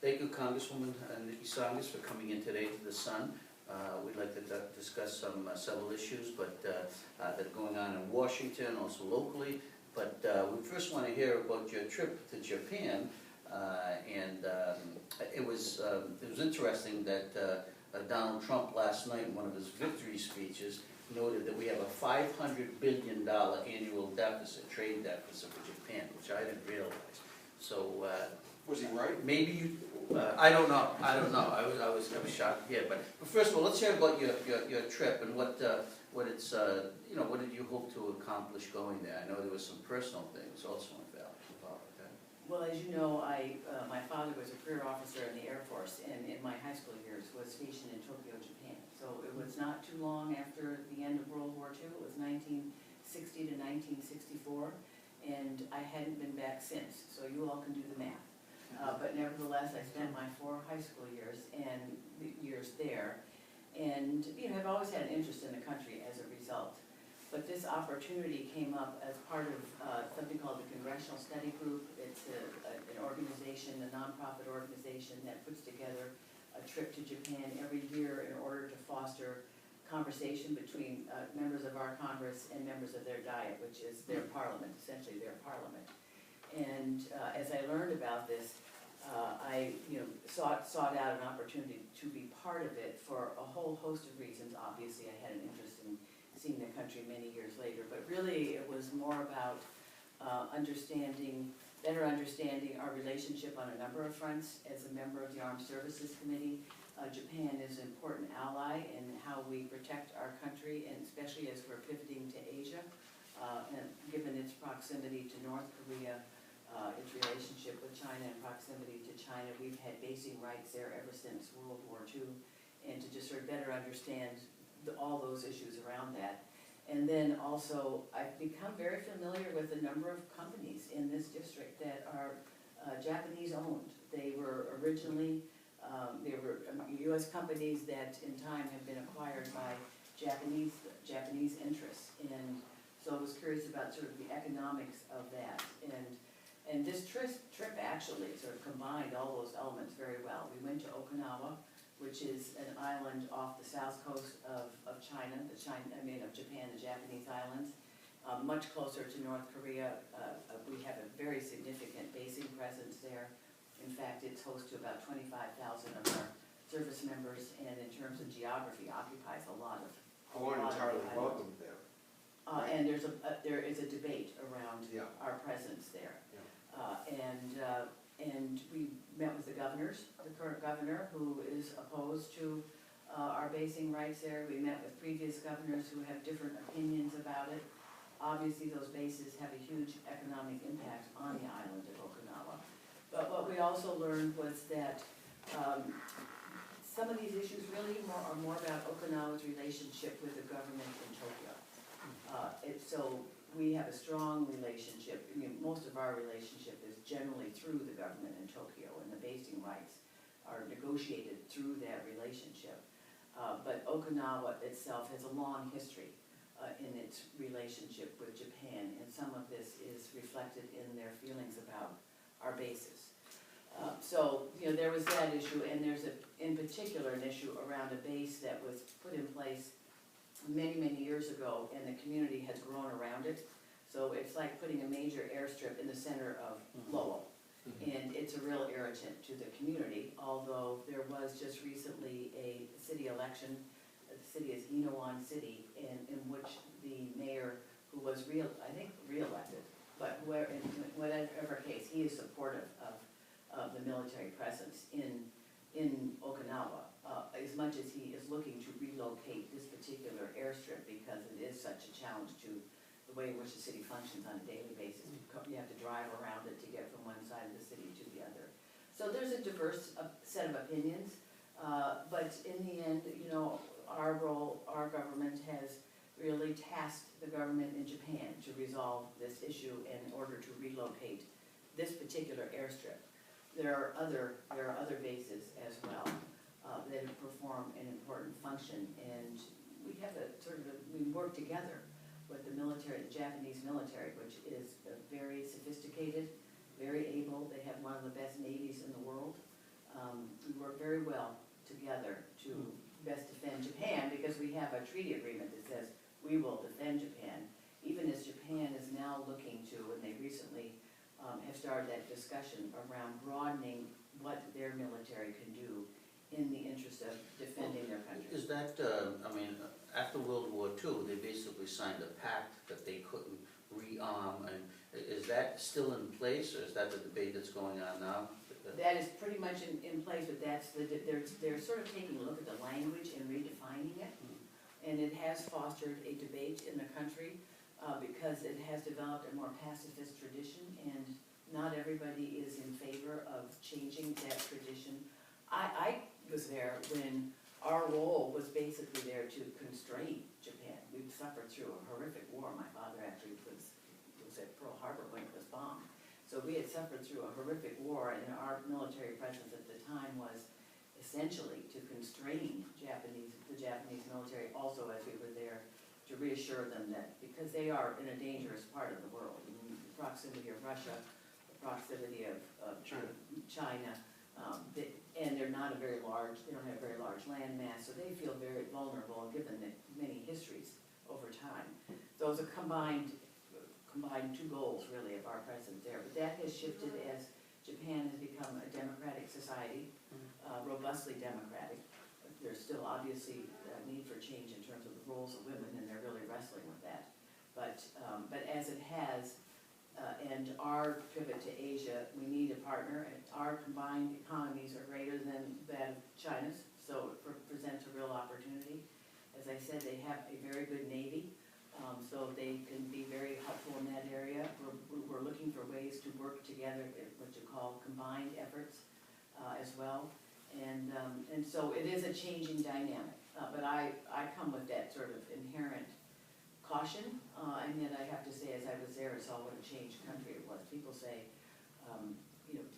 Thank you, Congresswoman Nikki Tsongas, for coming in today to the Sun. We'd like to discuss several issues that are going on in Washington, also locally. But we first want to hear about your trip to Japan. It was interesting that Donald Trump last night in one of his victory speeches noted that we have a $500 billion annual deficit, trade deficit with Japan, which I didn't realize. So was he right? maybe you. I don't know. I was shocked. Yeah, but first of all, let's hear about your trip and what it's what did you hope to accomplish going there? I know there was some personal things also involved with that. Well, as you know, my father was a career officer in the Air Force, and in my high school years was stationed in Tokyo, Japan. So it was not too long after the end of World War II. It was 1960 to 1964, and I hadn't been back since. So you all can do the math. But nevertheless, I spent my 4 high school years there, and I've always had an interest in the country as a result. But this opportunity came up as part of something called the Congressional Study Group. It's an organization, a nonprofit organization that puts together a trip to Japan every year in order to foster conversation between members of our Congress and members of their Diet, which is their parliament, essentially their parliament. And as I learned about this, I sought out an opportunity to be part of it for a whole host of reasons. Obviously, I had an interest in seeing the country many years later, but really it was more about better understanding our relationship on a number of fronts. As a member of the Armed Services Committee, Japan is an important ally in how we protect our country, and especially as we're pivoting to Asia, and given its proximity to North Korea, its relationship with China and proximity to China. We've had basing rights there ever since World War II, and to just sort of better understand all those issues around that. And then also, I've become very familiar with a number of companies in this district that are Japanese owned. They were originally, U.S. companies that in time have been acquired by Japanese interests. And so I was curious about sort of the economics of that. And this trip actually sort of combined all those elements very well. We went to Okinawa, which is an island off the south coast of Japan, the Japanese islands, much closer to North Korea. We have a very significant basing presence there. In fact, it's host to about 25,000 of our service members, and in terms of geography, occupies a lot of. How are entirely welcome there? And there is a debate around our presence there. And we met with the governors, the current governor, who is opposed to our basing rights there. We met with previous governors who have different opinions about it. Obviously, those bases have a huge economic impact on the island of Okinawa. But what we also learned was that some of these issues really are more about Okinawa's relationship with the government in Tokyo. So we have a strong relationship. Most of our relationship is generally through the government in Tokyo, and the basing rights are negotiated through that relationship. But Okinawa itself has a long history in its relationship with Japan, and some of this is reflected in their feelings about our bases. So there was that issue, and there's in particular an issue around a base that was put in place many years ago, and the community has grown around it. So it's like putting a major airstrip in the center of Lowell, and it's a real irritant to the community, although there was just recently a city election. The city is Inawan City, in which the mayor, who was reelected, but in whatever case, he is supportive of the military presence in Okinawa, as much as he is looking to relocate this particular airstrip because it is such a challenge to the way in which the city functions on a daily basis. You have to drive around it to get from one side of the city to the other. So there's a diverse set of opinions, but in the end, our government has really tasked the government in Japan to resolve this issue in order to relocate this particular airstrip. There are other bases as well that perform an important function, and we have we work together with the military, the Japanese military, which is very sophisticated, very able. They have one of the best navies in the world, We work very well together to best defend Japan, because we have a treaty agreement that says we will defend Japan, even as Japan is now looking to, and they recently have started that discussion around broadening what their military can do in the interest of defending their country. Is that, after World War II, they basically signed a pact that they couldn't rearm, and is that still in place, or is that the debate that's going on now? That is pretty much in place, but that's they're sort of taking a look at the language and redefining it. And it has fostered a debate in the country because it has developed a more pacifist tradition, and not everybody is in favor of changing that tradition. I was there when our role was basically there to constrain Japan. We'd suffered through a horrific war. My father actually was at Pearl Harbor when it was bombed. So we had suffered through a horrific war, and our military presence at the time was essentially to constrain the Japanese military, also as we were there to reassure them that, because they are in a dangerous part of the world, the proximity of Russia, the proximity of China, and they're not a very large, they don't have a very large land mass, so they feel very vulnerable given the many histories over time. Those are combined two goals really of our presence there, but that has shifted as Japan has become a democratic society, robustly democratic. There's still obviously a need for change in terms of the roles of women, and they're really wrestling with that. But as it has, and our pivot to Asia, we need a partner, and our combined economies are greater than that of China's, so it presents a real opportunity. As I said, they have a very good Navy, so they can be very helpful in that area. We're looking for ways to work together, what you call combined efforts as well. And so it is a changing dynamic, but I come with that sort of inherent caution, and yet I have to say, as I was there, I saw what a changed country it was. People say,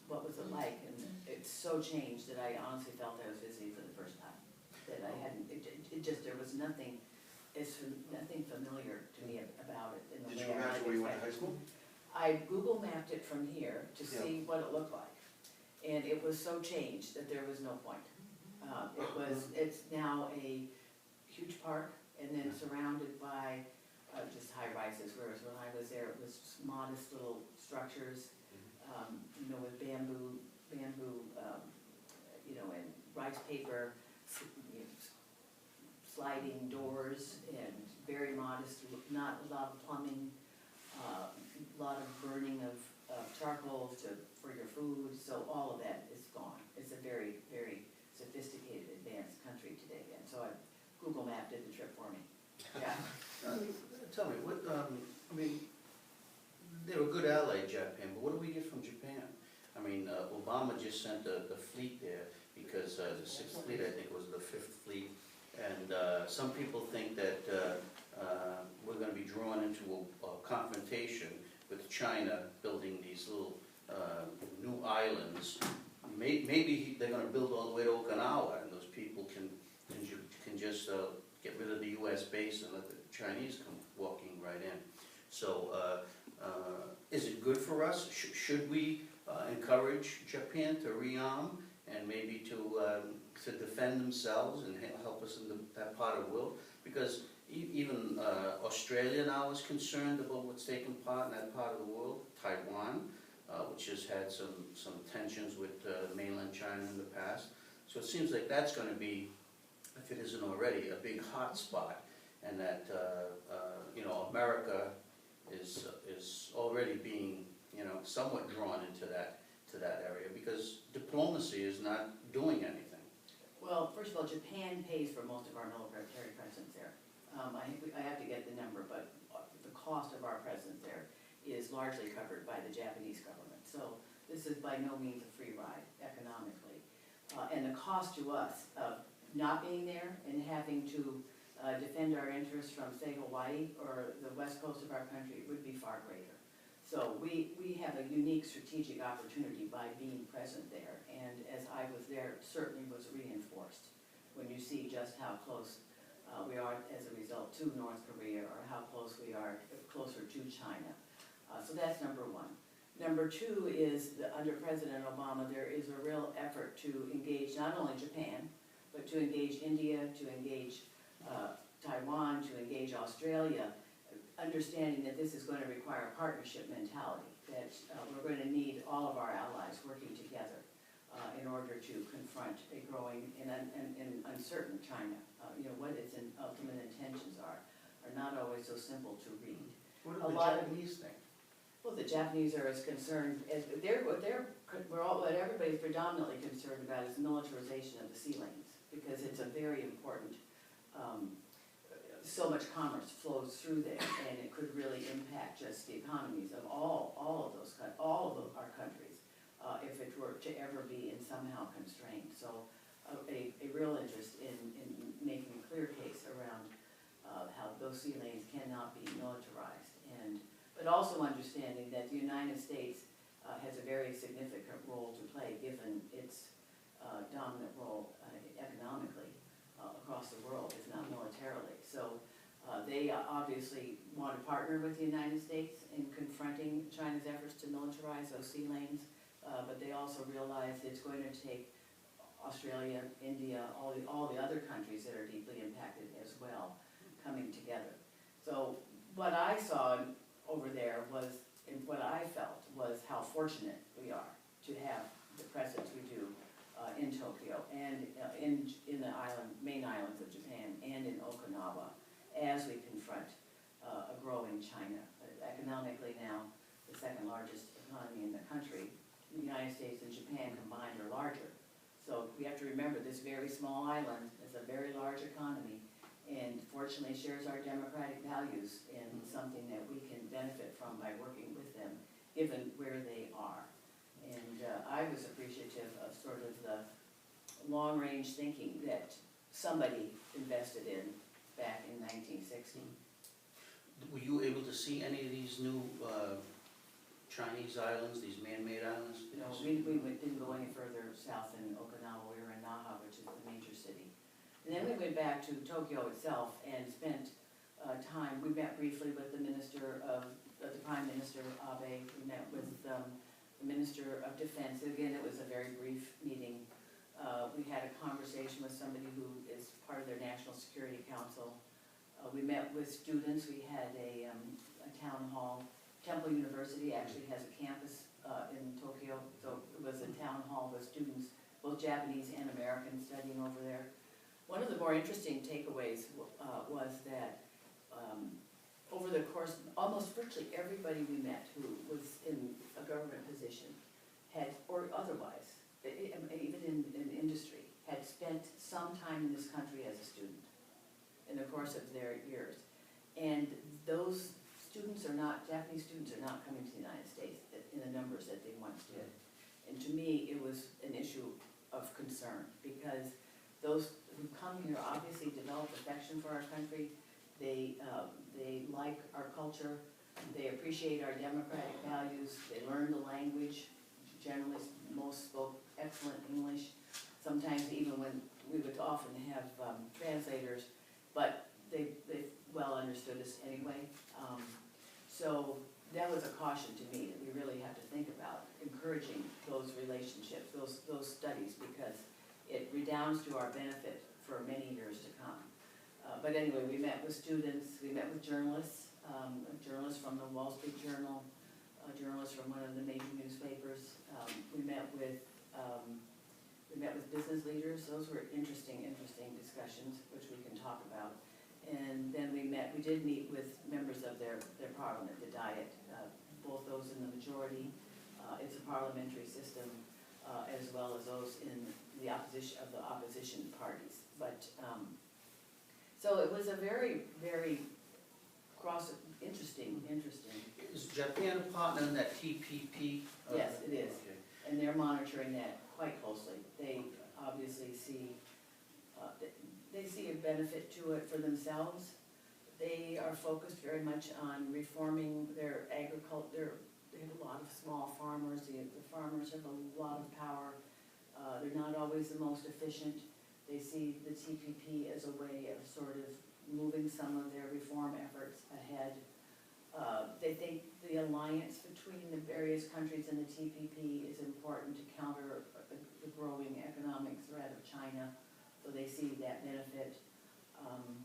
what was it like? And it's so changed that I honestly felt I was visiting for the first time. That I hadn't, there was nothing familiar to me about it in the way I Did you imagine where you went to high school? I Google mapped it from here to see what it looked like. And it was so changed that there was no point. It's now a huge park, and then surrounded by just high rises, whereas when I was there, it was modest little structures, with bamboo, and rice paper, sliding doors, and very modest, not a lot of plumbing, a lot of burning of charcoal for your food, so all of that is gone. It's a very, very sophisticated, advanced country today, and so Google Map did the trip for me. Yeah. Tell me, they're a good ally, Japan, but what do we get from Japan? Obama just sent the fleet there because the 6th Fleet, I think, was the 5th Fleet, and some people think that we're going to be drawn into a confrontation with China building these little new islands. Maybe they're going to build all the way to Okinawa, and those people can just get rid of the U.S. base and let the Chinese come walking right in. So is it good for us? Should we encourage Japan to rearm and maybe to defend themselves and help us in that part of the world? Because even Australia now is concerned about what's taking part in that part of the world. Taiwan, which has had some tensions with mainland China in the past. So it seems like that's going to be, if it isn't already, a big hot spot, and that America is already being somewhat drawn into that area because diplomacy is not doing anything. Well, first of all, Japan pays for most of our military presence there. I have to get the number, but the cost of our presence there is largely covered by the Japanese government. So this is by no means a free ride economically. And the cost to us of not being there and having to defend our interests from, say, Hawaii or the west coast of our country would be far greater. So we have a unique strategic opportunity by being present there. And as I was there, it certainly was reinforced when you see just how close we are as a result to North Korea, or how close we are closer to China. So that's number one. Number two is, under President Obama, there is a real effort to engage not only Japan, but to engage India, to engage Taiwan, to engage Australia, understanding that this is going to require a partnership mentality, that we're going to need all of our allies working together in order to confront a growing and uncertain China. What its ultimate intentions are not always so simple to read. What A did the lot of- Japanese think? Well, the Japanese are as concerned as, what everybody's predominantly concerned about is militarization of the sea lanes, because it's a very important, so much commerce flows through there, and it could really impact just the economies of all of our countries, if it were to ever be in somehow constrained. So, a real interest in making a clear case around how those sea lanes cannot be militarized, but also understanding that the United States has a very significant role to play, given its dominant role economically across the world, if not militarily. So they obviously want to partner with the United States in confronting China's efforts to militarize those sea lanes, but they also realize it's going to take Australia, India, all the other countries that are deeply impacted as well, coming together. So what I saw over there was, and what I felt was how fortunate we are to have the presence we do in Tokyo and in the main islands of Japan and in Okinawa as we confront a growing China. Economically now, the second largest economy in the country. The United States and Japan combined are larger. So we have to remember this very small island is a very large economy, and fortunately shares our democratic values, and something that we can benefit from by working with them, given where they are. And I was appreciative of sort of the long-range thinking that somebody invested in back in 1960. Were you able to see any of these new Chinese islands, these man-made islands? No, we didn't go any further south in Okinawa. We were in Naha, which is the major city. And then we went back to Tokyo itself and spent time. We met briefly with the Prime Minister Abe. We met with the Minister of Defense. Again, it was a very brief meeting. We had a conversation with somebody who is part of their National Security Council. We met with students. We had a town hall. Temple University actually has a campus in Tokyo, so it was a town hall with students, both Japanese and American, studying over there. One of the more interesting takeaways was that over the course, almost virtually everybody we met who was in a government position had, or otherwise, even in industry, had spent some time in this country as a student in the course of their years. And those students are not, Japanese students are not coming to the United States in the numbers that they once did. And to me, it was an issue of concern, because those who come here obviously develop affection for our country. They like our culture. They appreciate our democratic values. They learn the language. Generally, most spoke excellent English. Sometimes even when we would often have translators, but they well understood us anyway. So that was a caution to me, that we really have to think about encouraging those relationships, those studies, because it redounds to our benefit for many years to come. But anyway, we met with students, we met with journalists, journalists from the Wall Street Journal, journalists from one of the major newspapers. We met with business leaders. Those were interesting discussions, which we can talk about. And then we did meet with members of their parliament, the Diet, both those in the majority, it's a parliamentary system, as well as those in the opposition parties. But so it was a very, very interesting. Is Japan a partner in that TPP? Yes, it is. Okay. And they're monitoring that quite closely. They obviously see a benefit to it for themselves. They are focused very much on reforming their agriculture. They have a lot of small farmers. The farmers have a lot of power. They're not always the most efficient. They see the TPP as a way of sort of moving some of their reform efforts ahead. They think the alliance between the various countries in the TPP is important to counter the growing economic threat of China, so they see that benefit.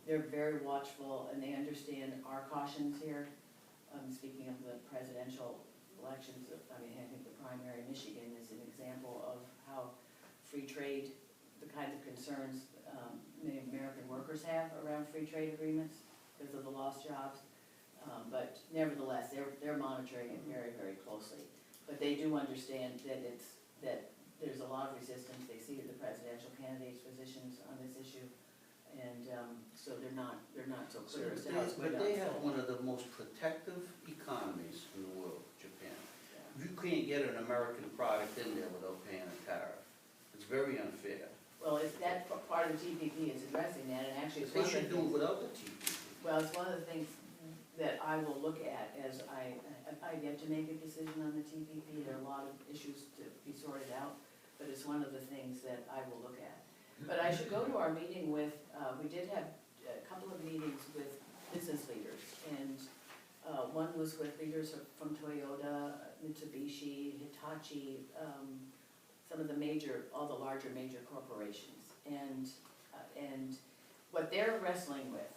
They're very watchful and they understand our cautions here. Speaking of the presidential elections, I mean, I think the primary in Michigan is an example of how free trade, the kinds of concerns many American workers have around free trade agreements because of the lost jobs. But nevertheless, they're monitoring it very, very closely. But they do understand that there's a lot of resistance. They see the presidential candidates' positions on this issue, and so they're not so clear as to how it's going to But they have unfold. one of the most protective economies in the world, Japan. Yeah. You can't get an American product in there without paying a tariff. It's very unfair. Well, if that part of the TPP is addressing that, and actually it's They one of the should do it things, without the TPP. well, it's one of the things that I will look at as I get to make a decision on the TPP. There are a lot of issues to be sorted out, but it's one of the things that I will look at. But I should go to our meeting with, we did have a couple of meetings with business leaders, and one was with leaders from Toyota, Mitsubishi, Hitachi, some of the all the larger major corporations. And what they're wrestling with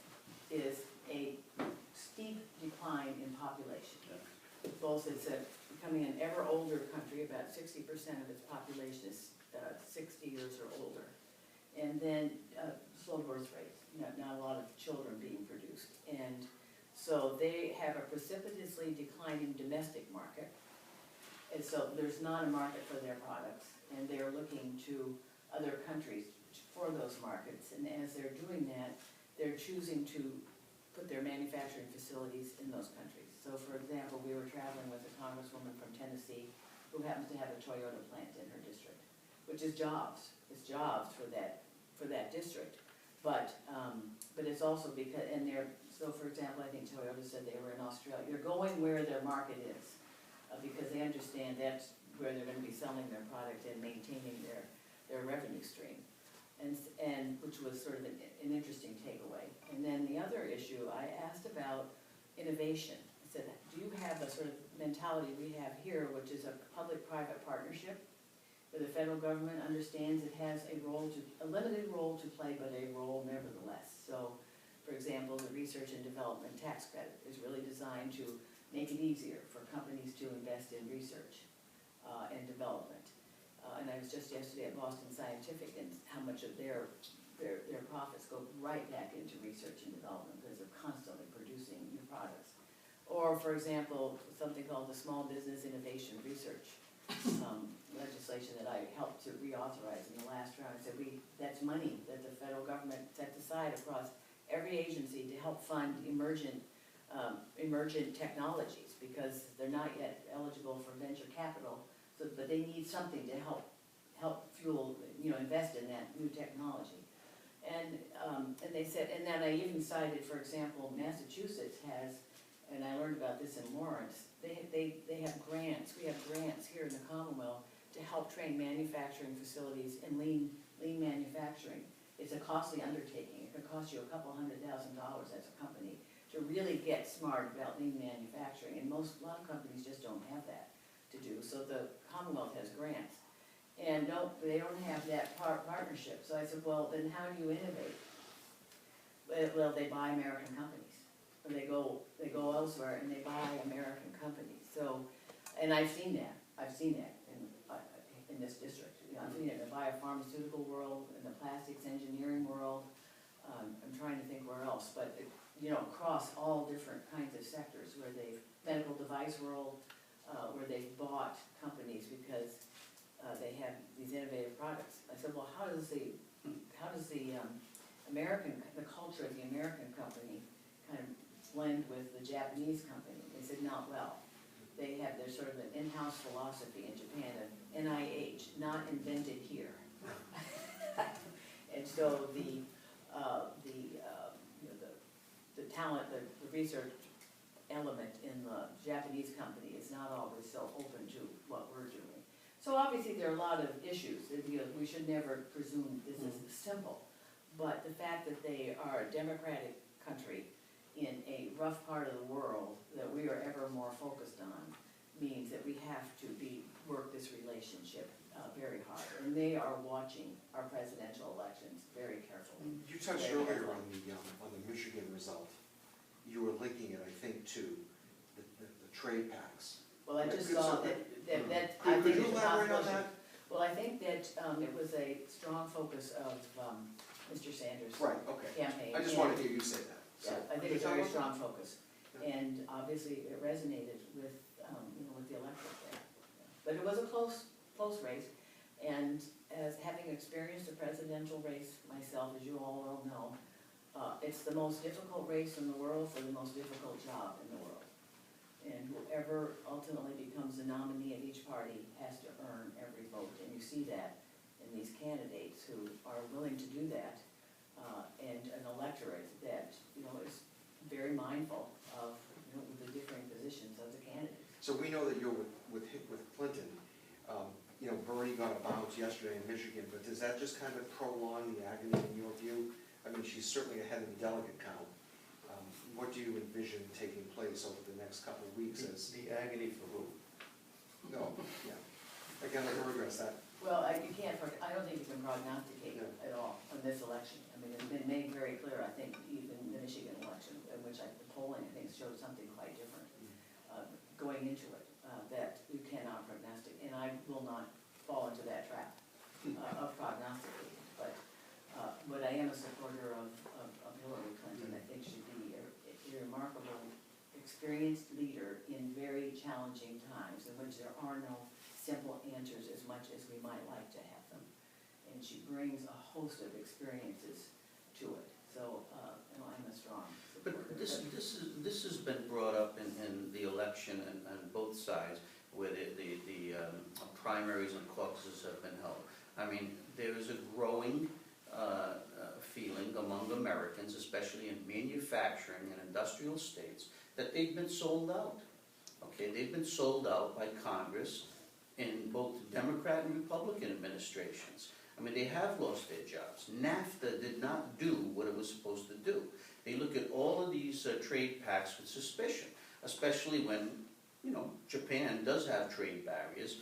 is a steep decline in population. Both it's becoming an ever older country, about 60% of its population is 60 years or older. And then slow birth rates, not a lot of children being produced. And so they have a precipitously declining domestic market. And so there's not a market for their products, and they're looking to other countries for those markets. And as they're doing that, they're choosing to put their manufacturing facilities in those countries. So for example, we were traveling with a congresswoman from Tennessee who happens to have a Toyota plant in her district, which is jobs. It's jobs for that district. But it's also because, so for example, I think Toyota said they were in Australia. They're going where their market is because they understand that's where they're going to be selling their product and maintaining their revenue stream. And which was sort of an interesting takeaway. And then the other issue, I asked about innovation. I said, do you have the sort of mentality we have here, which is a public-private partnership, where the federal government understands it has a limited role to play, but a role nevertheless. So, for example, the research and development tax credit is really designed to make it easier for companies to invest in research and development. And I was just yesterday at Boston Scientific, and how much of their profits go right back into research and development because they're constantly producing new products. Or, for example, something called the Small Business Innovation Research legislation that I helped to reauthorize in the last round. I said, that's money that the federal government sets aside across every agency to help fund emergent technologies because they're not yet eligible for venture capital. So, but they need something to help fuel, invest in that new technology. And they said, and then I even cited, for example, Massachusetts has, and I learned about this in Lawrence, they have grants, we have grants here in the Commonwealth to help train manufacturing facilities in lean manufacturing. It's a costly undertaking. It could cost you a couple $100,000 as a company to really get smart about lean manufacturing. And a lot of companies just don't have that to do. So the Commonwealth has grants. And no, they don't have that partnership. So I said, well, then how do you innovate? Well, they buy American companies. Or they go elsewhere and they buy American companies. So, and I've seen that in this district. I've seen it in the biopharmaceutical world, in the plastics engineering world. I'm trying to think where else, but across all different kinds of sectors where medical device world, where they've bought companies because they have these innovative products. I said, well, how does the culture of the American company kind of blend with the Japanese company? They said, not well. They have their sort of an in-house philosophy in Japan of NIH, not invented here. And so the talent, the research element in the Japanese company is not always so open to what we're doing. So obviously there are a lot of issues. We should never presume this is simple. But the fact that they are a democratic country in a rough part of the world that we are ever more focused on means that we have to work this relationship very hard. And they are watching our presidential elections very carefully. You touched earlier on the Michigan result. You were linking it, I think, to the trade pacts. Well, I just Could saw some- that, I Could think you it's a elaborate on possibility. that? Well, I think that it was a strong focus of Mr. Sanders' Right, okay. campaign. I just And- wanted to hear you say that. So, Yeah, I think could you it's a talk very about strong focus, Yeah. and obviously it resonated with, with the electorate there. But it was a close race, and as having experienced a presidential race myself, as you all well know, it's the most difficult race in the world for the most difficult job in the world. And whoever ultimately becomes the nominee of each party has to earn every vote, and you see that in these candidates who are willing to do that, and an electorate that, is very mindful of, the differing positions of the candidates. So we know that you're with Clinton. Bernie got a bounce yesterday in Michigan, but does that just kind of prolong the agony in your view? I mean, she's certainly ahead of the delegate count. What do you envision taking place over the next couple of weeks as? The agony for who? No, yeah. Again, let me address that. Well, I don't think you can prognosticate Yeah. at all on this election. I mean, it's been made very clear, I think, even the Michigan election, in which the polling, I think, showed something quite different going into it, that you cannot prognosticate, and I will not fall into that trap of prognosticating. But I am a supporter of Hillary Clinton. I think she'd be a remarkable, experienced leader in very challenging times, in which there are no simple answers as much as we might like to have them. And she brings a host of experiences to it. So, I'm a strong supporter. But this has been brought up in the election and on both sides, where the primaries and caucuses have been held. I mean, there is a growing feeling among Americans, especially in manufacturing and industrial states, that they've been sold out. Okay, they've been sold out by Congress in both Democrat and Republican administrations. I mean, they have lost their jobs. NAFTA did not do what it was supposed to do. They look at all of these trade pacts with suspicion, especially when, Japan does have trade barriers.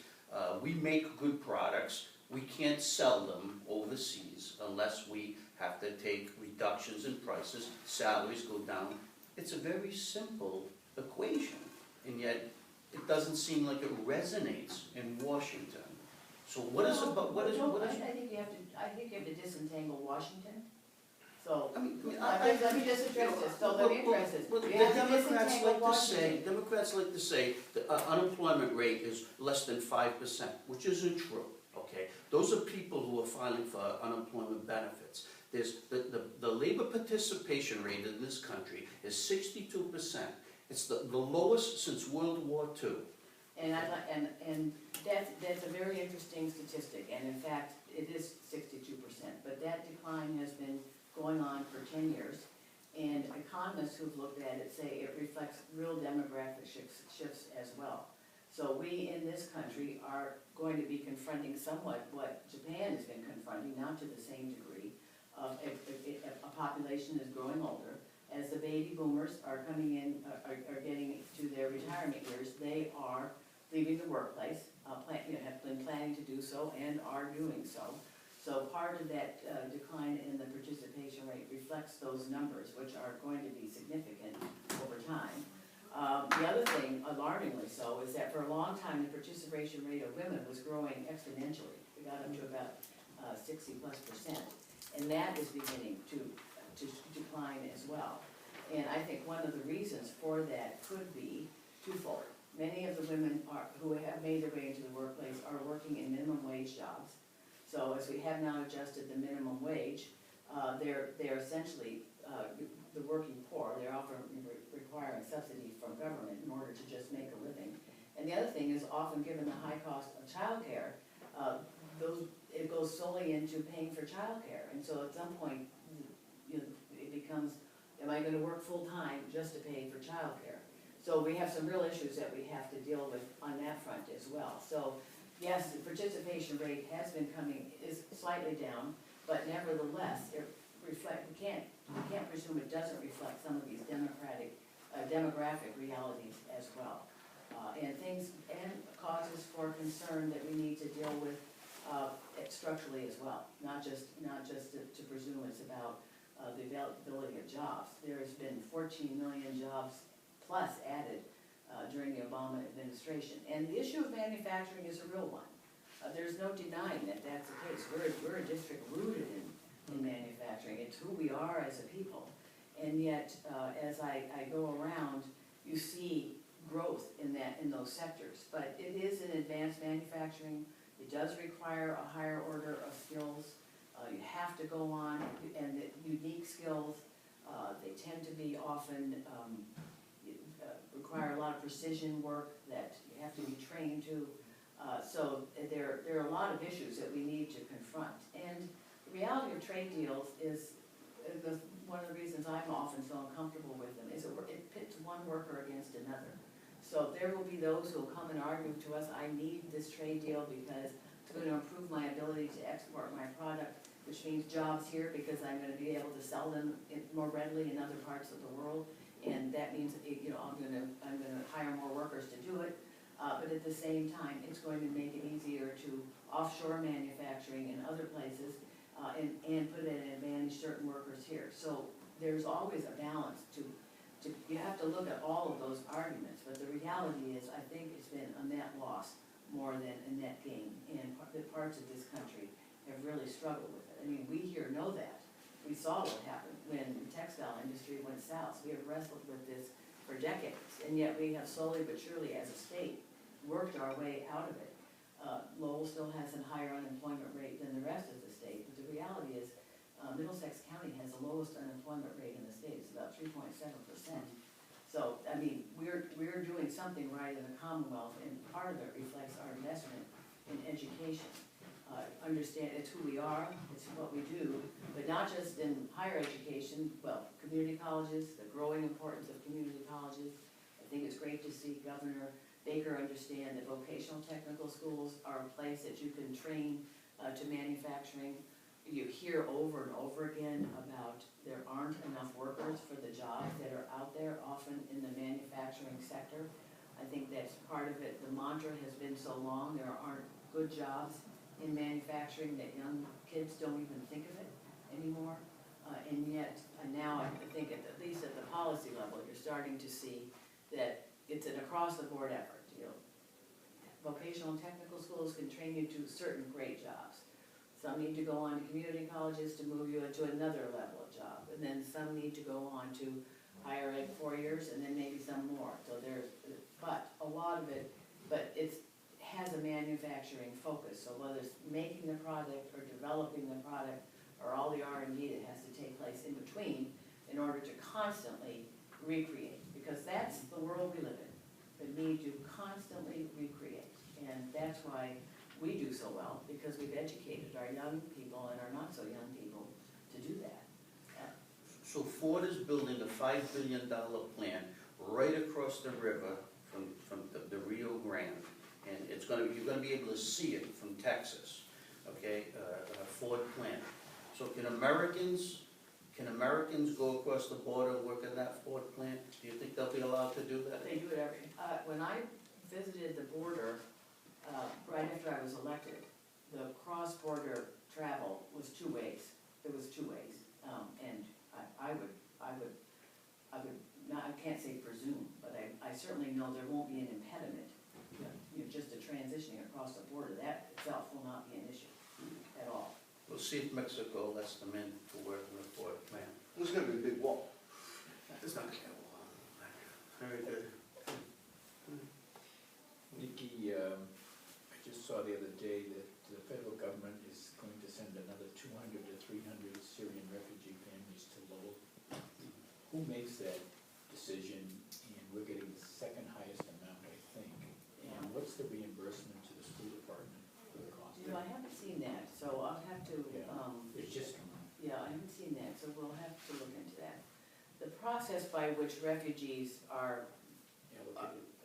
We make good products. We can't sell them overseas unless we have to take reductions in prices, salaries go down. It's a very simple equation, and yet it doesn't seem like it resonates in Washington. So what is about, what is? I think you have to disentangle Washington. So, I mean, let me just address this, so let me address this. Well, the You have to Democrats disentangle like to say, Washington. Democrats like to say the unemployment rate is less than 5%, which isn't true, okay? Those are people who are filing for unemployment benefits. There's, the labor participation rate in this country is 62%. It's the lowest since World War II. And that's a very interesting statistic, and in fact, it is 62%, but that decline has been going on for 10 years, and economists who've looked at it say it reflects real demographic shifts as well. So we in this country are going to be confronting somewhat what Japan has been confronting, not to the same degree, of a population is growing older. As the baby boomers are coming in, are getting to their retirement years, they are leaving the workplace, have been planning to do so and are doing so. So part of that decline in the participation rate reflects those numbers, which are going to be significant over time. The other thing, alarmingly so, is that for a long time, the participation rate of women was growing exponentially. It got up to about 60+%, and that is beginning to decline as well. And I think one of the reasons for that could be twofold. Many of the women who have made their way into the workplace are working in minimum wage jobs. So as we have now adjusted the minimum wage, they're essentially the working poor. They're often requiring subsidy from government in order to just make a living. And the other thing is, often given the high cost of childcare, it goes solely into paying for childcare. And so at some point, it becomes, am I going to work full time just to pay for childcare? So we have some real issues that we have to deal with on that front as well. So yes, the participation rate is slightly down, but nevertheless, we can't we can't presume it doesn't reflect some of these demographic realities as well. And things, and causes for concern that we need to deal with structurally as well, not just to presume it's about the availability of jobs. There has been 14 million jobs plus added during the Obama administration. And the issue of manufacturing is a real one. There's no denying that that's the case. We're a district rooted in manufacturing. It's who we are as a people. And yet, as I go around, you see growth in those sectors. But it is in advanced manufacturing. It does require a higher order of skills. You have to go on, and the unique skills, they tend to be often, require a lot of precision work that you have to be trained to. So there are a lot of issues that we need to confront. And the reality of trade deals is, one of the reasons I'm often so uncomfortable with them, is it pits one worker against another. So there will be those who will come and argue to us, I need this trade deal because it's going to improve my ability to export my product, which means jobs here because I'm going to be able to sell them more readily in other parts of the world. And that means, I'm going to hire more workers to do it. But at the same time, it's going to make it easier to offshore manufacturing in other places and put at an advantage certain workers here. So there's always a balance you have to look at all of those arguments, but the reality is I think it's been a net loss more than a net gain, and the parts of this country have really struggled with it. I mean, we here know that. We saw what happened when the textile industry went south. We have wrestled with this for decades, and yet we have slowly but surely as a state worked our way out of it. Lowell still has a higher unemployment rate than the rest of the state, but the reality is Middlesex County has the lowest unemployment rate in the state. It's about 3.7%. So, I mean, we're doing something right in the Commonwealth, and part of it reflects our investment in education. Understand it's who we are, it's what we do, but not just in higher education, well, community colleges, the growing importance of community colleges. I think it's great to see Governor Baker understand that vocational technical schools are a place that you can train to manufacturing. You hear over and over again about there aren't enough workers for the jobs that are out there, often in the manufacturing sector. I think that's part of it. The mantra has been so long, there aren't good jobs in manufacturing that young kids don't even think of it anymore. And yet, now I think at least at the policy level, you're starting to see that it's an across-the-board effort. Vocational and technical schools can train you to certain great jobs. Some need to go on to community colleges to move you into another level of job. And then some need to go on to higher ed 4 years, and then maybe some more. So but a lot of it, it has a manufacturing focus. So whether it's making the product or developing the product or all the R&D that has to take place in between in order to constantly recreate. Because that's the world we live in, the need to constantly recreate. And that's why we do so well, because we've educated our young people and our not so young people to do that. So Ford is building a $5 billion plant right across the river from the Rio Grande, and you're going to be able to see it from Texas, okay? A Ford plant. So can Americans go across the border and work in that Ford plant? Do you think they'll be allowed to do that? They do it when I visited the border right after I was elected, the cross-border travel was two ways. It was two ways, and I can't say presume, but I certainly know there won't be an impediment. Just to transitioning across the border, that itself will not be an issue at all. We'll see if Mexico lets them in to work in the Ford plant. There's gonna be a big wall. It's not going to go on. Very good. Nikki, I just saw the other day that the federal government is going to send another 200 to 300 Syrian refugee families to Lowell. Who makes that decision? And we're getting the second highest amount, I think. And what's the reimbursement to the school department for the cost? I haven't seen that, so I'll have to, It's just come on. yeah, I haven't seen that, so we'll have to look into that. The process by which refugees are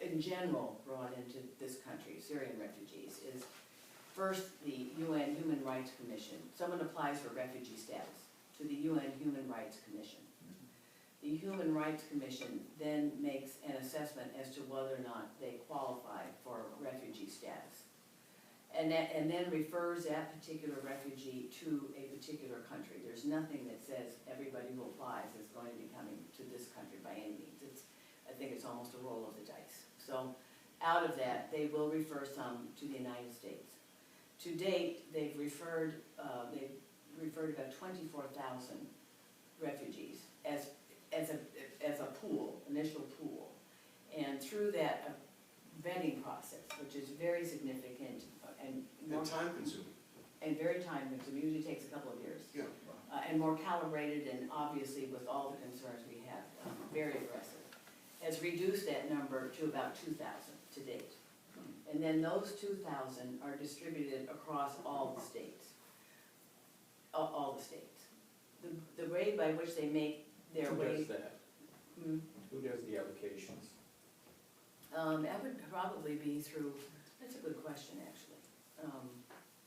in general brought into this country, Syrian refugees, is first the UN Human Rights Commission. Someone applies for refugee status to to the UN Human Rights Commission. The Human Rights Commission then makes an assessment as to whether or not they qualify for refugee status. And then refers that particular refugee to a particular country. There's nothing that says everybody who applies is going to be coming to this country by any means. I think it's almost a roll of the dice. So out of that, they will refer some to the United States. To date, they've referred about 24,000 refugees as a pool, initial pool. And through that vetting process, which is very significant and time consuming. and very time consuming, usually takes a couple of years. Yeah. And more calibrated, and obviously with all the concerns we have, very aggressive, has reduced that number to about 2,000 to date. And then those 2,000 are distributed across all the states. All the states. The way by which they make their Who way. does that? Hmm. Who does the allocations? That would probably be through, that's a good question, actually.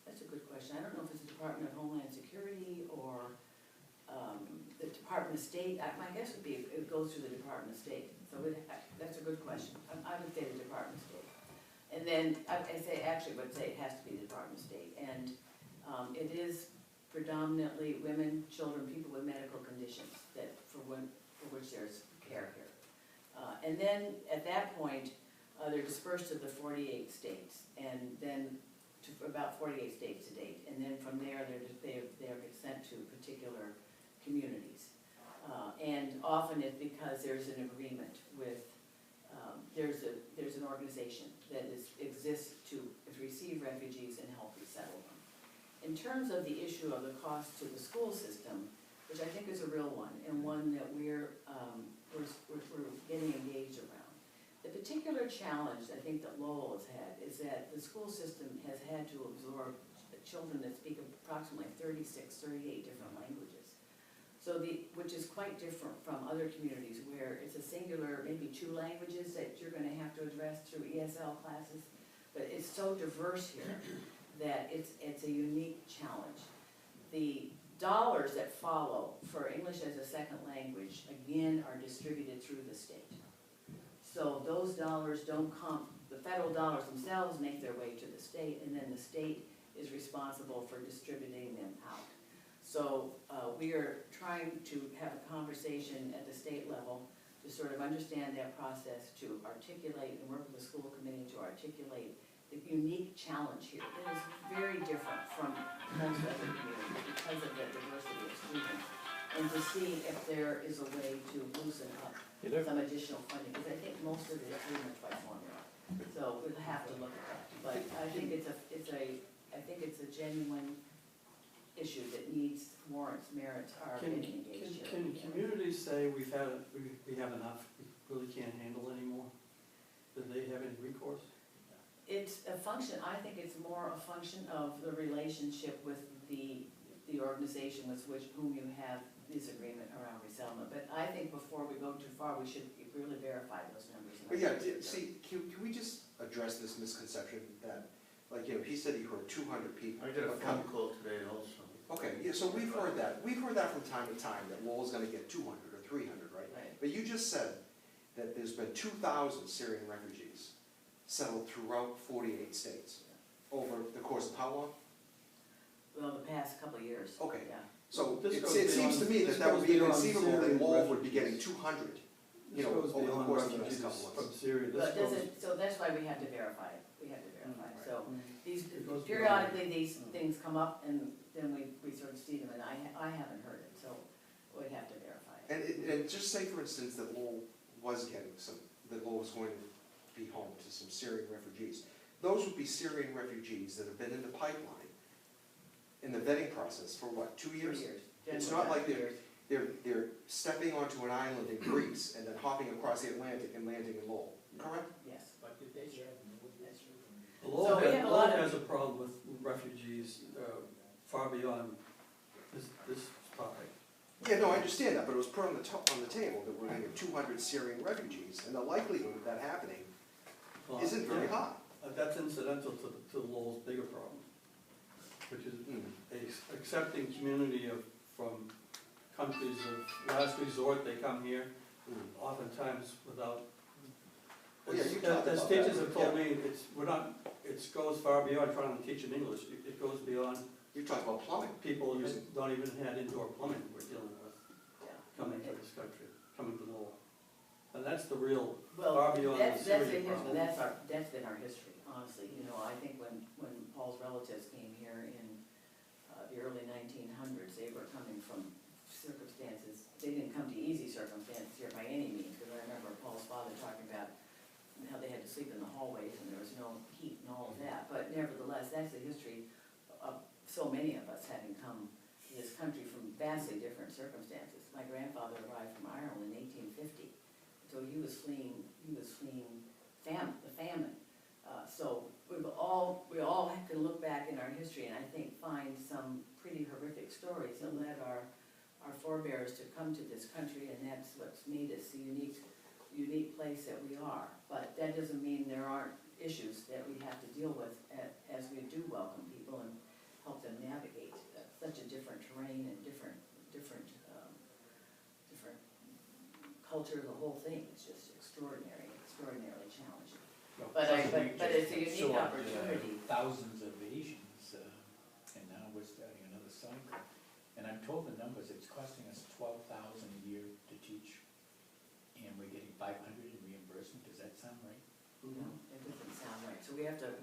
That's a good question. I don't know if it's the Department of Homeland Security or the Department of State. My guess would be it goes through the Department of State. So that's a good question. I would say the Department of State. And then I would say it has to be the Department of State. And it is predominantly women, children, people with medical conditions for which there's care here. And then at that point, they're dispersed to the 48 states, and then to about 48 states to date. And then from there, they're sent to particular communities. And often it's because there's an agreement with, there's an organization that exists to receive refugees and help resettle them. In terms of the issue of the cost to the school system, which I think is a real one, and one that we're getting engaged around. The particular challenge I think that Lowell has had is that the school system has had to absorb children that speak approximately 36, 38 different languages. So which is quite different from other communities where it's a singular, maybe 2 languages that you're gonna have to address through ESL classes. But it's so diverse here that it's a unique challenge. The dollars that follow for English as a second language, again, are distributed through the state. So those dollars don't come, the federal dollars themselves make their way to the state, and then the state is responsible for distributing them out. So we are trying to have a conversation at the state level to sort of understand that process, to articulate and work with the school committee to articulate the unique challenge here. It is very different from most other communities because of the diversity of students, and to see if there is a way to loosen up some additional funding, because I think most of it is pretty much by formula. So we'll have to look at that. But I think it's a genuine issue that merits our getting engaged here. Can communities say we have enough, we really can't handle anymore? Do they have any recourse? It's a function, I think it's more a function of the relationship with the organization with whom you have this agreement around resettlement. But I think before we go too far, we should really verify those numbers. But yeah, see, can we just address this misconception that, like, he said he heard 200 people. I did a phone call today also. Okay, yeah, so we've heard that. We've heard that from time to time, that Lowell's gonna get 200 or 300, right? Right. But you just said that there's been 2,000 Syrian refugees settled throughout 48 states over the course of how long? Well, the past couple of years. Okay. Yeah. So This it goes seems to beyond- me this that would goes be beyond inconceivable that Syrian Lowell would be refugees. getting 200, This goes over the beyond course of the next refugees couple of from months. Syria. This But goes, so that's why we have to verify it. We have to verify it. So these, It goes periodically, these things come up, and then we sort of see them, and I haven't heard it, so we have to verify it. And just say, for instance, that Lowell was getting that Lowell was going to be home to some Syrian refugees. Those would be Syrian refugees that have been in the pipeline, in the vetting process for what, 2 years? 3 years. It's Generally, not like 2 years. They're stepping onto an island in Greece and then hopping across the Atlantic and landing in Lowell, correct? Yes. But did they have no That's true. Lowell So we have a lot of- has a problem with refugees far beyond this topic. Yeah, no, I understand that, but it was put on the table that we're gonna get 200 Syrian refugees, and the likelihood of that happening isn't very high. That's incidental to Lowell's bigger problem, which is a accepting community from countries of last resort, they come here, Mm. oftentimes without. Well, yeah, you As talked about teachers that, have told me, it goes far beyond trying to teach in English, it goes beyond You talked about plumbing. people Using- that don't even have indoor plumbing we're dealing with, Yeah. coming to this country, coming to Lowell. And that's the real, Well, far beyond the that's serious been history, problem. that's been our history, honestly, you know, I think when Paul's relatives came here in the early 1900s, they were coming from circumstances, they didn't come to easy circumstances here by any means, because I remember Paul's father talking about how they had to sleep in the hallways and there was no heat and all of that, but nevertheless, that's the history of so many of us having come to this country from vastly different circumstances. My grandfather arrived from Ireland in 1850. So he was fleeing the famine. So we all can look back in our history and I think find some pretty horrific stories that led our forebears to come to this country, and that's what's made us the unique place that we are. But that doesn't mean there aren't issues that we have to deal with as we do welcome people and help them navigate such a different terrain and different culture. The whole thing is just extraordinarily challenging. But it's a unique opportunity. Thousands of Asians, and now we're starting another cycle. And I'm told the numbers, it's costing us $12,000 a year to teach, and we're getting $500 in reimbursement. Does that sound right? No, it doesn't sound right, so we have to,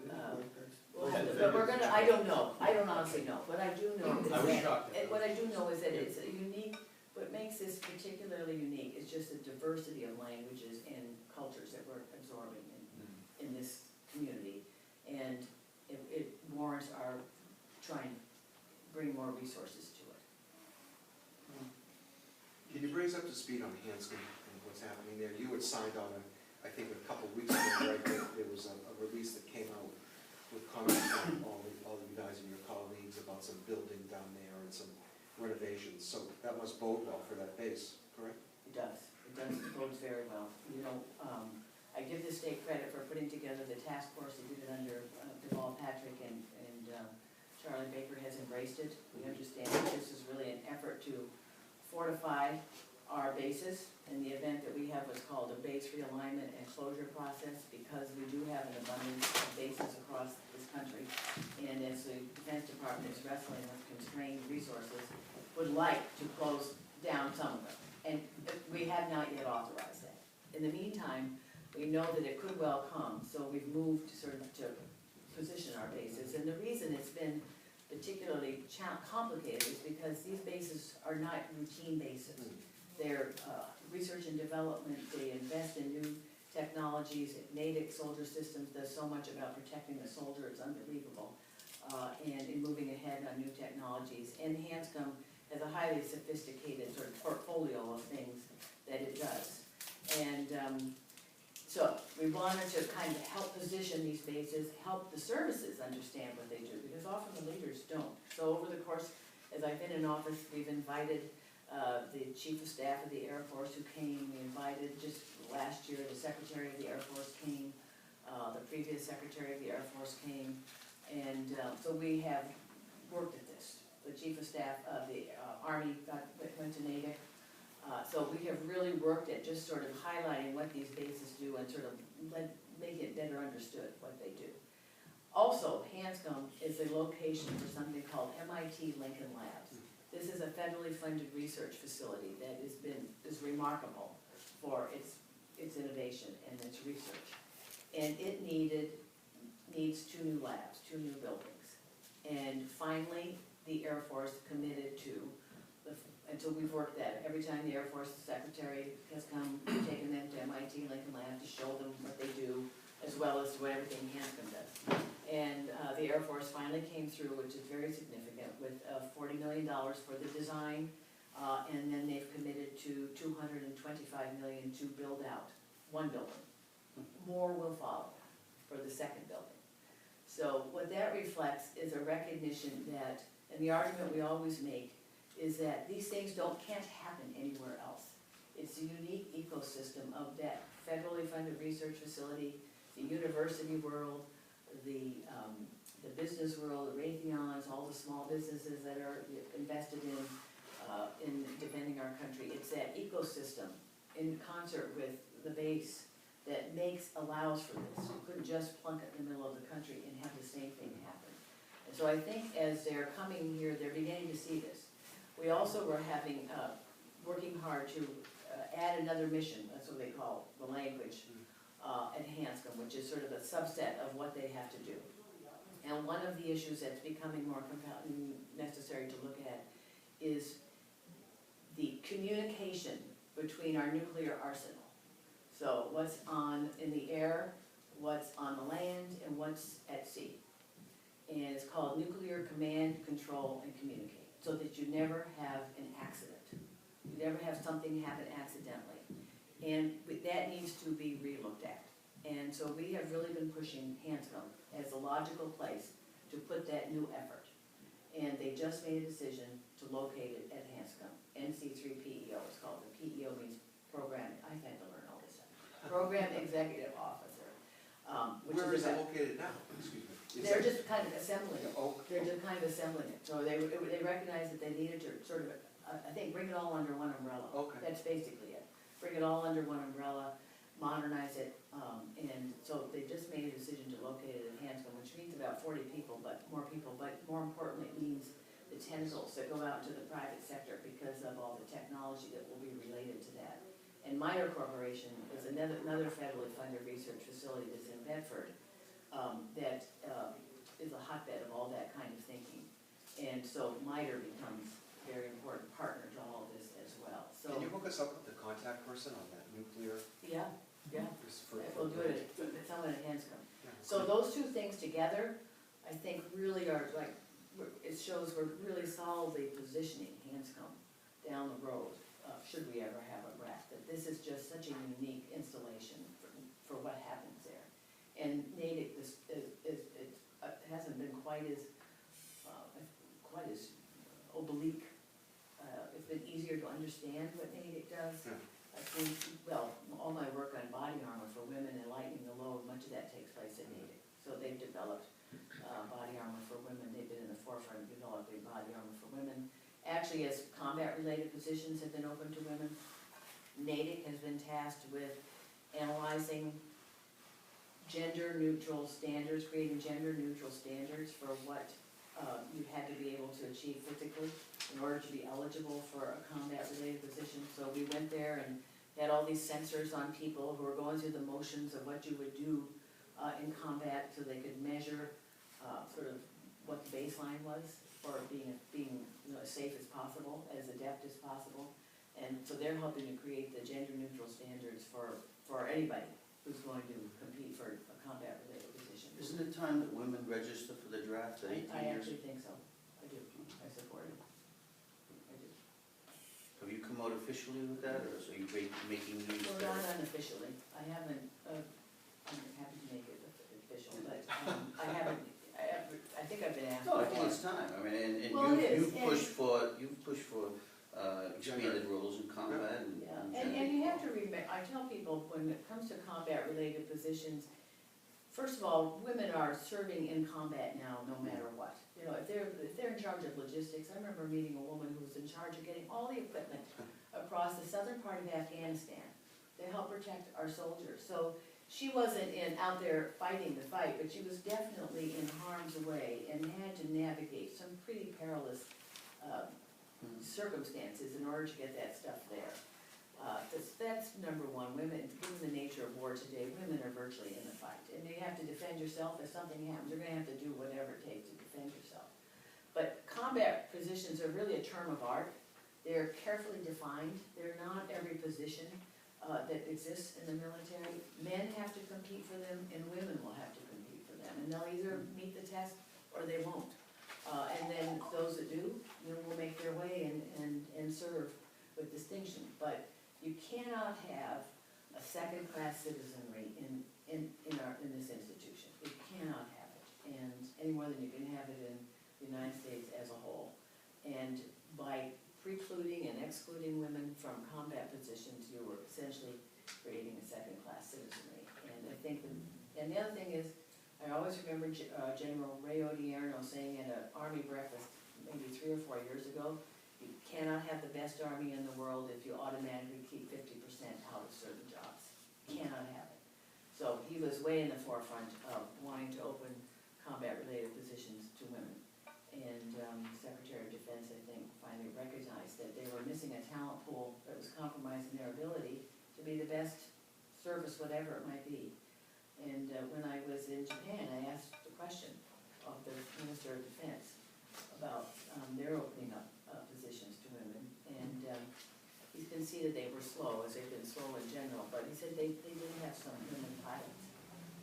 We'll have to but we're figure gonna, this I out. don't know, I don't honestly know. What I do know is I was that, shocked at what I that. do know is that it's a unique, what makes this particularly unique is just the diversity of languages and cultures that we're absorbing in this community. And it warrants our trying to bring more resources to it. Can you bring us up to speed on Hanscom and what's happening there? You had signed on I think a couple of weeks ago, right, there was a release that came out with comments from all of you guys and your colleagues about some building down there and some renovations. So that must bode well for that base, correct? It bodes very well. You know, I give the state credit for putting together the task force that did it under Deval Patrick, and Charlie Baker has embraced it. We understand that this is really an effort to fortify our bases in the event that we have what's called a base realignment and closure process, because we do have an abundance of bases across this country. And as the Defense Department is wrestling with constrained resources, would like to close down some of them. And we have not yet authorized that. In the meantime, we know that it could well come, so we've moved sort of to position our bases. And the reason it's been particularly complicated is because these bases are not routine bases. They're research and development, they invest in new technologies. Natick Soldier Systems does so much about protecting the soldier, it's unbelievable. And in moving ahead on new technologies. And Hanscom has a highly sophisticated sort of portfolio of things that it does. And so we wanted to kind of help position these bases, help the services understand what they do, because often the leaders don't. So over the course, as I've been in office, we've invited the Chief of Staff of the Air Force who came. We invited just last year, the Secretary of the Air Force came, the previous Secretary of the Air Force came, and so we have worked at this. The Chief of Staff of the Army went to Natick. So we have really worked at just sort of highlighting what these bases do and sort of make it better understood what they do. Also, Hanscom is a location for something called MIT Lincoln Labs. This is a federally funded research facility that is remarkable for its innovation and its research. And it needs 2 new labs, 2 new buildings. And finally, the Air Force committed to, and so we've worked that. Every time the Air Force Secretary has come, we've taken them to MIT Lincoln Lab to show them what they do, as well as what everything Hanscom does. And the Air Force finally came through, which is very significant, with $40 million for the design, and then they've committed to $225 million to build out 1 building. More will follow for the 2nd building. So what that reflects is a recognition that, and the argument we always make, is that these things can't happen anywhere else. It's a unique ecosystem of that federally funded research facility, the university world, the business world, the Raytheons, all the small businesses that are invested in in defending our country. It's that ecosystem in concert with the base that allows for this. You couldn't just plunk it in the middle of the country and have the same thing happen. And so I think as they're coming here, they're beginning to see this. We also were working hard to add another mission, that's what they call the language, at Hanscom, which is sort of a subset of what they have to do. And one of the issues that's becoming more compelling, necessary to look at, is the communication between our nuclear arsenal. So what's in the air, what's on the land, and what's at sea. And it's called nuclear command, control, and communicate, so that you never have an accident. You never have something happen accidentally. And that needs to be re-looked at. And so we have really been pushing Hanscom as a logical place to put that new effort. And they just made a decision to locate it at Hanscom. NC3PEO is called. The PEO means Program, I've had to learn all this stuff. Program Executive Officer. Where is it located now? Excuse me. They're just kind of assembling it. Oh, They're just kind of assembling it. So they recognized that they needed to sort of, I think, bring it all under one umbrella. okay. That's basically it. Bring it all under one umbrella, modernize it, and so they just made a decision to locate it in Hanscom, which means about 40 people, but more importantly, it means the tentacles that go out into the private sector because of all the technology that will be related to that. And MITRE Corporation is another federally funded research facility that's in Bedford, that is a hotbed of all that kind of thinking. And so MITRE becomes a very important partner to all of this as well. So, Can you hook us up with the contact person on that nuclear? yeah, we'll do it at someone at Hanscom. Yeah. So those two things together, I think really are like, it shows we're really solidly positioning Hanscom down the road, should we ever have a wreck. That this is just such a unique installation for what happens there. And Natick hasn't been quite as oblique. It's been easier to understand what Natick does. Yeah. I think, well, all my work on body armor for women and lightening the load, much of that takes place at Natick. So they've developed body armor for women. They've been in the forefront of developing body armor for women. Actually, as combat-related positions have been open to women, Natick has been tasked with analyzing gender-neutral standards, creating gender-neutral standards for what you had to be able to achieve physically in order to be eligible for a combat-related position. So we went there and had all these sensors on people who were going through the motions of what you would do in combat, so they could measure sort of what the baseline was for being as safe as possible, as adept as possible. And so they're helping to create the gender-neutral standards for anybody who's going to compete for a combat-related position. Isn't it time that women register for the draft at 18 I years? actually think so. I do. I support it. I do. Have you come out officially with that, or so you making news? Well, not unofficially. I haven't, I'm happy to make it official, but I haven't, I think I've been asked. No, I think before. it's time. I mean, and Well, it is, you've pushed for expanded roles in combat and. Yeah, and you have to remember, I tell people, when it comes to combat-related positions, first of all, women are serving in combat now, no matter what. You know, if they're in charge of logistics, I remember meeting a woman who was in charge of getting all the equipment across the southern part of Afghanistan to help protect our soldiers. So she wasn't out there fighting the fight, but she was definitely in harm's way and had to navigate some pretty perilous circumstances in order to get that stuff there. That's number one. Women, given the nature of war today, women are virtually in the fight. And you have to defend yourself. If something happens, you're going to have to do whatever it takes to defend yourself. But combat positions are really a term of art. They're carefully defined. They're not every position that exists in the military. Men have to compete for them, and women will have to compete for them. And they'll either meet the test or they won't. And then those that do, will make their way and serve with distinction. But you cannot have a second-class citizenry in this institution. You cannot have it, and any more than you can have it in the United States as a whole. And by precluding and excluding women from combat positions, you were essentially creating a second-class citizenry. And I think, and the other thing is, I always remember General Ray Odierno saying at an Army breakfast maybe 3 or 4 years ago, You cannot have the best army in the world if you automatically keep 50% out of certain jobs. Cannot have it. So he was way in the forefront of wanting to open combat-related positions to women. And Secretary of Defense, I think, finally recognized that they were missing a talent pool that was compromising their ability to be the best service, whatever it might be. And when I was in Japan, I asked the question of the Minister of Defense about their opening up positions to women. And he conceded they were slow, as they've been slow in general, but he said they did have some women pilots.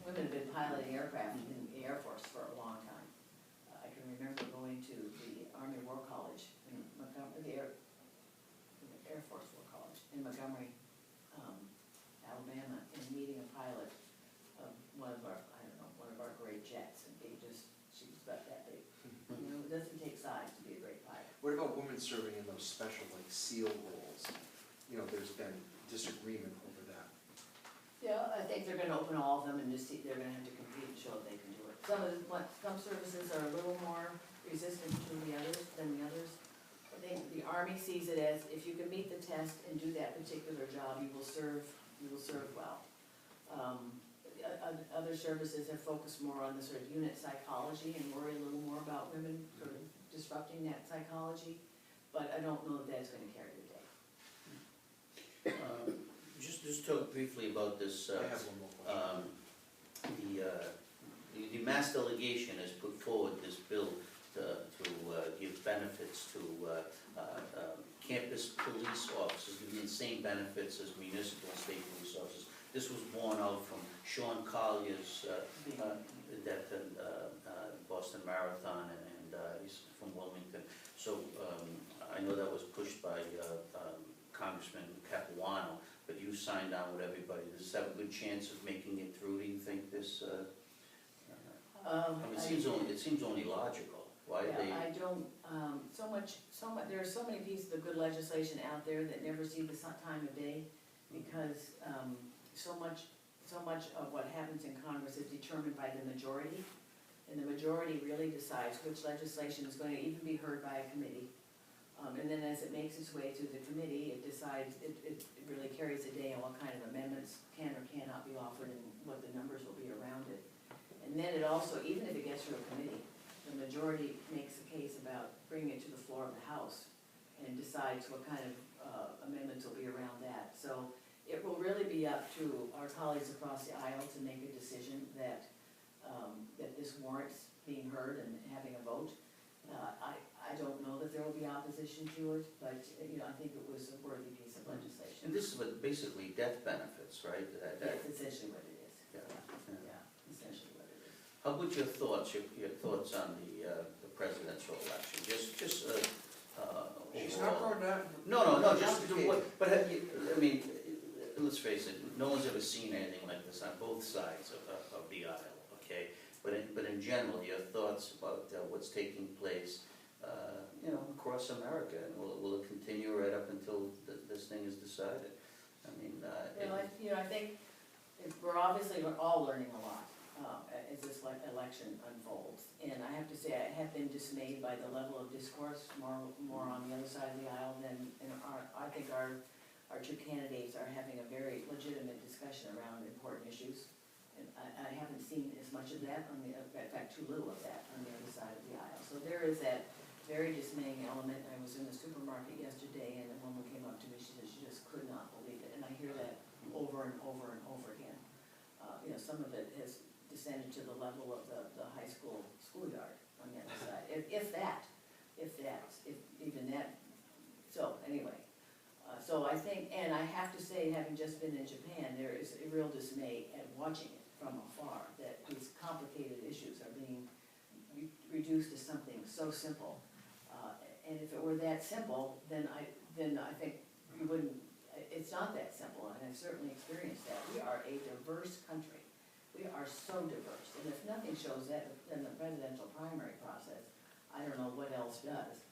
Women have been piloting aircraft in the Air Force for a long time. I can remember going to the Army War College in Montgomery, the Air Force War College in Montgomery, Alabama, and meeting a pilot of one of our, I don't know, one of our great jets, and she was about that big. You know, it doesn't take size to be a great pilot. What about women serving in those special, like, SEAL roles? You know, there's been disagreement over that. Yeah, I think they're gonna open all of them and just see, they're gonna have to compete and show that they can do it. Some services are a little more resistant to the others than the others. I think the Army sees it as, if you can meet the test and do that particular job, you will serve well. Other services have focused more on the sort of unit psychology and worry a little more about women sort of disrupting that psychology, but I don't know that that's gonna carry the day. Just talk briefly about this, I have one more question. the mass delegation has put forward this bill to give benefits to campus police officers, giving the same benefits as municipal and state police officers. This was born out from Sean Collier's death in Boston Marathon, and he's from Wilmington. So I know that was pushed by Congressman Capuano, but you signed on with everybody. Does this have a good chance of making it through, do you think, this? I mean, it seems only logical. Why they? I don't, there are so many pieces of good legislation out there that never see the time of day, because so much of what happens in Congress is determined by the majority, and the majority really decides which legislation is going to even be heard by a committee. And then as it makes its way through the committee, it decides, it really carries the day on what kind of amendments can or cannot be offered and what the numbers will be around it. And then it also, even if it gets through a committee, the majority makes a case about bringing it to the floor of the House and decides what kind of amendments will be around that. So it will really be up to our colleagues across the aisle to make a decision that this warrants being heard and having a vote. I don't know that there will be opposition to it, but I think it was a worthy piece of legislation. And this is basically death benefits, right? That's essentially what it is. Yeah. Essentially what it is. How about your thoughts on the presidential election? Just She's not overall. going down. No, just but I mean, let's face it, no one's ever seen anything like this on both sides of the aisle, okay? But in general, your thoughts about what's taking place, across America, and will it continue right up until this thing is decided? I mean, I think we're all learning a lot as this election unfolds. And I have to say, I have been dismayed by the level of discourse, more on the other side of the aisle than I think our two candidates are having a very legitimate discussion around important issues. And I haven't seen as much of that in fact, too little of that on the other side of the aisle. So there is that very dismaying element. I was in the supermarket yesterday, and a woman came up to me, she said she just could not believe it. And I hear that over and over and over again. Some of it has descended to the level of the high school schoolyard on the other side, if even that. So anyway, so I think, and I have to say, having just been in Japan, there is a real dismay at watching it from afar, that these complicated issues are being reduced to something so simple. And if it were that simple, then I think we wouldn't. It's not that simple, and I've certainly experienced that. We are a diverse country. We are so diverse, and if nothing shows that in the presidential primary process, I don't know what else does.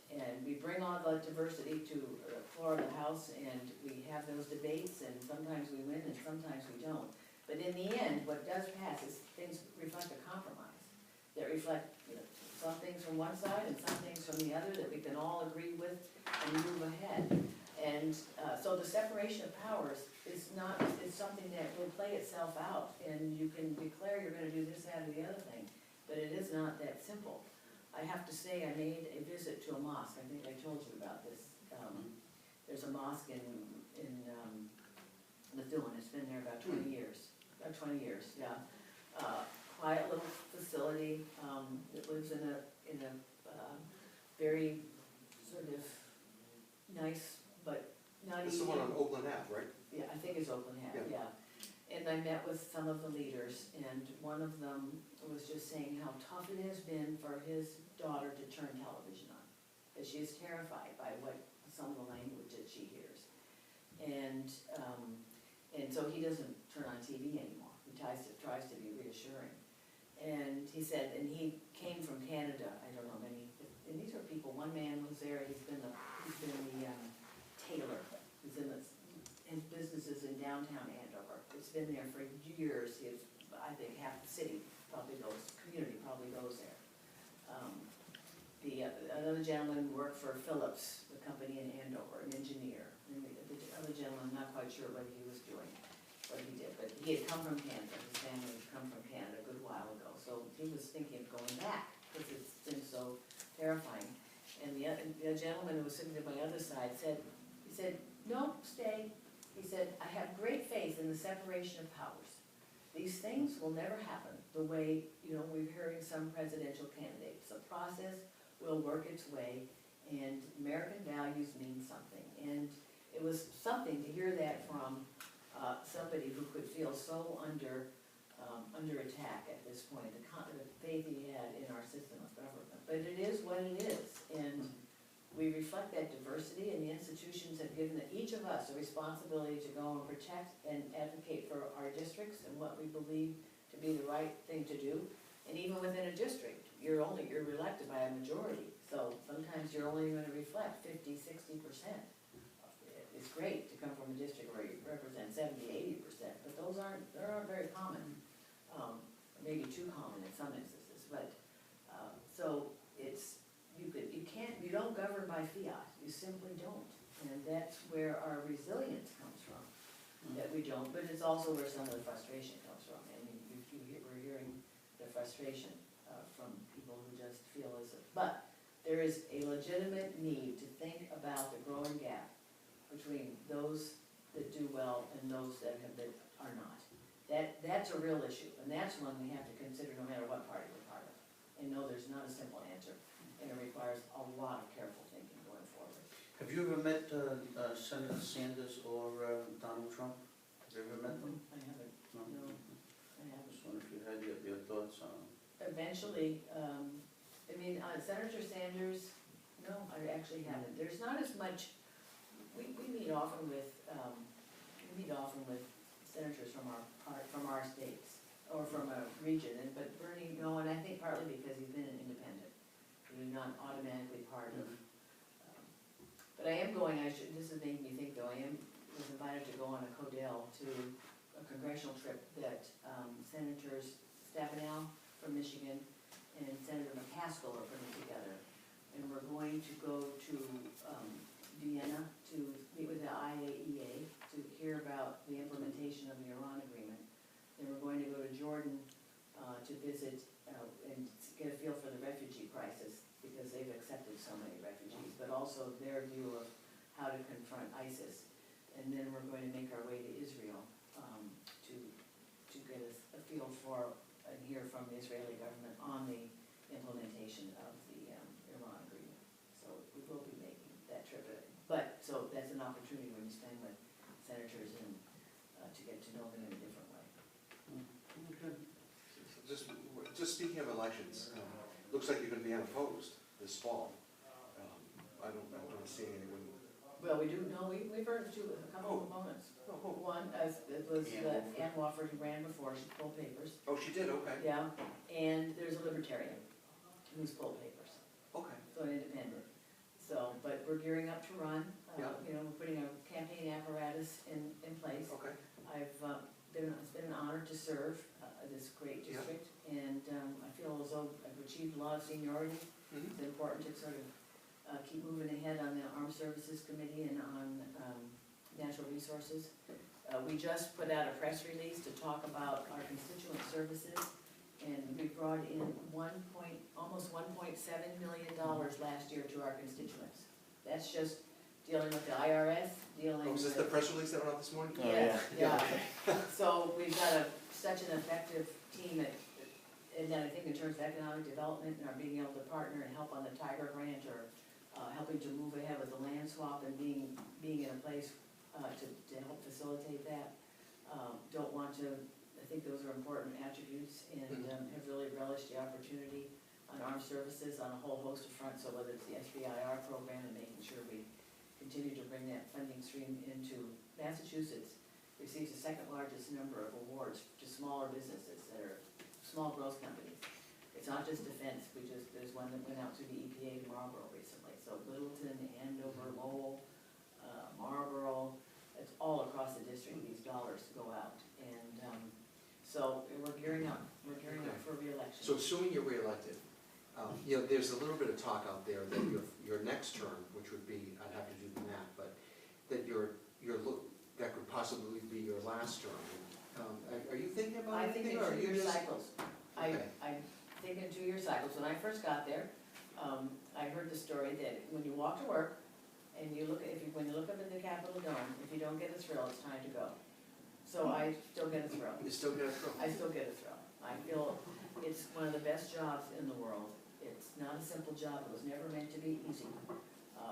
And we bring all the diversity to the floor of the House, and we have those debates, and sometimes we win and sometimes we don't. But in the end, what does pass is things reflect a compromise. That reflect some things from one side and some things from the other that we can can all agree with and move ahead. And so the separation of powers is not, it's something that will play itself out, and you can declare you're gonna do this, that, or the other thing, but it is not that simple. I have to say, I made a visit to a mosque, I think I told you about this. There's a mosque in Methuen, it's been there about 20 years, yeah. Quiet little facility, that lives in a very sort of nice, but not This is easy. the one on Oakland Ave, right? Yeah, I think it's Oakland Ave, Yeah. yeah. And I met with some of the leaders, and one of them was just saying how tough it has been for his daughter to turn television on. That she is terrified by some of the language that she hears. And so he doesn't turn on TV anymore. He tries to be reassuring. And he said, and he came from Canada, I don't know many, and these are people, one man was there, he's been the tailor. His business is in downtown Andover. It's been there for years. I think half the city community probably goes there. Another gentleman worked for Phillips, the company in Andover, an engineer. And the other gentleman, I'm not quite sure what he was doing, what he did, but he had come from Canada. His family had come from Canada a good while ago. So he was thinking of going back because it's been so terrifying. And the gentleman who was sitting at my other side said, no, stay. He said, I have great faith in the separation of powers. These things will never happen the way, we're hearing some presidential candidates. The process will work its way, and American values mean something. And it was something to hear that from somebody who could feel so under attack at this point, the faith he had in our system of government. But it is what it is, and we reflect that diversity, and the institutions have given each of us a responsibility to go and protect and advocate for our districts and what we believe to be the right thing to do. And even within a district, you're elected by a majority, so sometimes you're only gonna reflect 50–60%. It's great to come from a district where you represent 70–80%, but those aren't very common, maybe too common in some instances, but, so you don't govern by fiat, you simply don't, and that's where our resilience comes from, that we don't, but it's also where some of the frustration comes from, and we're hearing the frustration from people who just feel as if, but there is a legitimate need to think about the growing gap between those that do well and those that are not. That's a real issue, and that's one we have to consider no matter what party we're part of. And no, there's not a simple answer, and it requires a lot of careful thinking going forward. Have you ever met Senator Sanders or Donald Trump? Have you ever met them? I haven't, No? no, I haven't. Just wonder if you had your thoughts on them. Eventually, Senator Sanders, no, I actually haven't. There's not as much, we meet often with senators from our states, or from a region, but Bernie, no, and I think partly because he's been an independent. You're not automatically part of, but I am going, this is making me think though, was invited to go on a Codell to a congressional trip that Senators Stabenow from Michigan and Senator McCaskill are putting together. And we're going to go to Vienna to meet with the IAEA to hear about the implementation of the Iran agreement. Then we're going to go to Jordan to visit and get a feel for the refugee crisis, because they've accepted so many refugees, but also their view of how to confront ISIS. And then we're going to make our way to Israel to get a feel for and hear from the Israeli government on the implementation of the Iran agreement. So we will be making that trip. But, so that's an opportunity when you spend with senators and to get to know them in a different way. Just speaking of elections, looks like you're gonna be unopposed this fall. I don't see anyone. Well, we do, no, we've heard a couple of opponents. One, it was Ann Wofford who ran before, she pulled papers. Oh, she did, okay. Yeah, and there's a libertarian who's pulled papers, Okay. so an independent. So, but we're gearing up to run, Yeah. we're putting a campaign apparatus in place. Okay. It's been an honor to serve this great Yeah. district, and I feel as though I've achieved a lot of seniority. Mhm. It's important to sort of keep keep moving ahead on the Armed Services Committee and on Natural Resources. We just put out a press release to talk about our constituent services, and we brought in almost $1.7 million last year to our constituents. That's just dealing with the IRS, dealing Oh, was this with. the press release that went out this morning? Oh, Yeah, yeah. So we've got such an effective team and then I think in terms of economic development and our being able to partner and help on the Tiger Grant or helping to move ahead with the land swap and being in a place to help facilitate that. Don't want to, I think those are important attributes and have really relished the opportunity on armed services on a whole host of fronts. So whether it's the SBIR program and making sure we continue to bring that funding stream into Massachusetts, receives the second largest number of awards to smaller businesses that are small growth companies. It's not just defense, there's one that went out to the EPA in Marlboro recently. So Littleton, Andover, Lowell, Marlboro, it's all across the district, these dollars go out. And so we're gearing up for reelection. So assuming you're reelected, you know, there's a little bit of talk out there that your next term, which would be, I'd have to do the math, but that that could possibly be your last term. Are you thinking about I think anything, in or are you 2-year just? cycles. Okay. I think in 2-year cycles. When I first got there, I heard the story that when you walk to work and you look when you look up at the Capitol Dome, if you don't get a thrill, it's time to go. So I still get a thrill. You still get a thrill? I still get a thrill. I feel it's one of the best jobs in the world. It's not a simple job. It was never meant to be easy.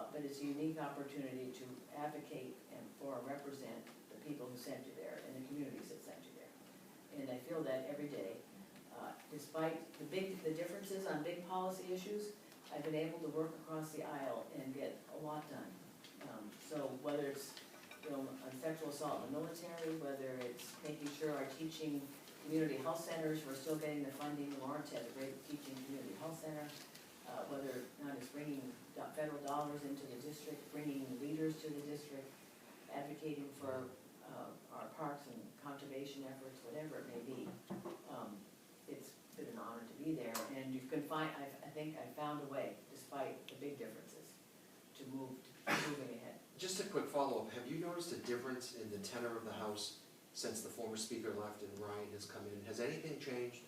But it's a unique opportunity to advocate and represent the people who sent you there and the communities that sent you there. And I feel that every day. Despite the differences on big policy issues, I've been able to work across the aisle and get a lot done. So whether it's on sexual assault in the military, whether it's making sure our teaching community health centers, we're still getting the funding. Lawrence has a great teaching community health center. Whether not it's bringing federal dollars into the district, bringing leaders to the district, advocating for our parks and conservation efforts, whatever it may be. It's been an honor to be there, and you can find, I think I found a way, despite the big differences, to moving ahead. Just a quick follow-up, have you noticed a difference in the tenor of the House since the former Speaker left and Ryan has come in? Has anything changed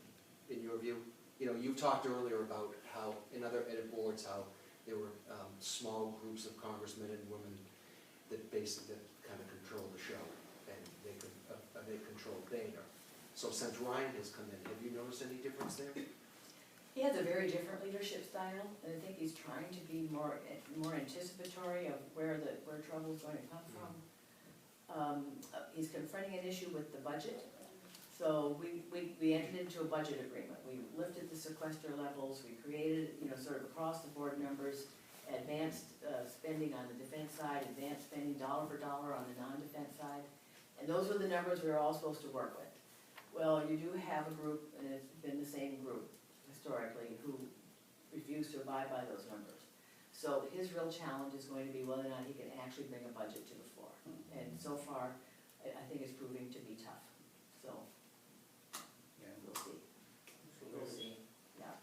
in your view? You know, you've talked earlier about how, in other edit boards, how there were small groups of congressmen and women that basically kind of controlled the show, and they controlled data. So since Ryan has come in, have you noticed any difference there? He has a very different leadership style, and I think he's trying to be more anticipatory of where trouble's going to come from. He's confronting an issue with the budget. So we entered into a budget agreement. We lifted the sequester levels. We created, sort of across the board numbers, advanced spending on the defense side, advanced spending dollar for dollar on the non-defense side. And those were the numbers we were all supposed to work with. Well, you do have a group, and it's been the same group historically, who refuse to abide by those numbers. So his real challenge is going to be whether or not he can actually bring a budget to the floor. And so far, I think it's proving to be tough. So we'll see. We'll see. Yeah,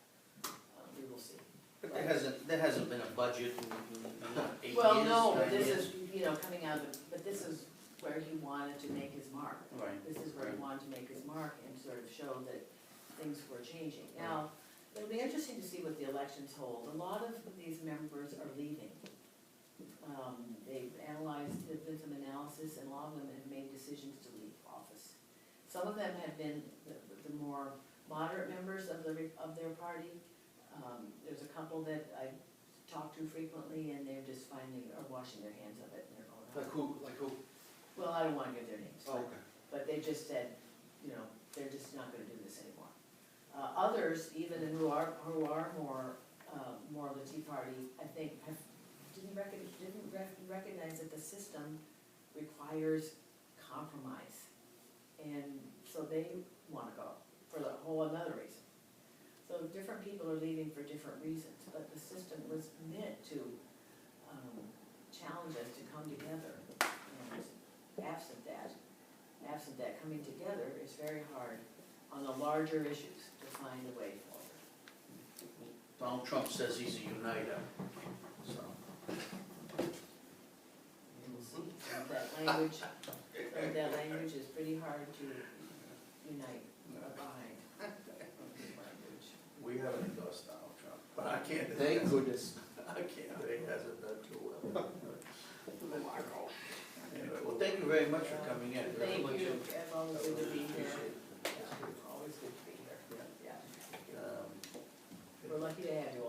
we will see. But there hasn't been a budget in 8 years. Well, no, but 9 this years. is, coming out of, but this is where he wanted to make his mark. Right. This is where he wanted to make his mark and sort of show that things were changing. Now, it'll be interesting to see what the elections hold. A lot of these members are leaving. They've analyzed, there's been some analysis, and a lot of them have made decisions to leave office. Some of them have been the more moderate members of their party. There's a couple that I talk to frequently, and they're just finally are washing their hands of it, and they're going on. Like who? Well, I don't want to give their names. Oh, okay. But they just said, they're just not gonna do this anymore. Others, even who are more of the Tea Party, I think didn't recognize that the system requires compromise. And so they wanna go for a whole another reason. So different people are leaving for different reasons, but the system was meant to challenge us to come together. And absent that coming together, it's very hard on the larger issues to find a way forward. Donald Trump says he's a uniter, so. language, that language is pretty hard to unite behind. Language. We haven't endorsed Donald Trump, but I can't. Thank goodness. I can't, it hasn't done too well. Anyway, well, thank you very much for coming in. Thank Very much. you, it's always good to be here. Appreciate it. Yeah, always good to be here, yeah. Um, We're lucky to have you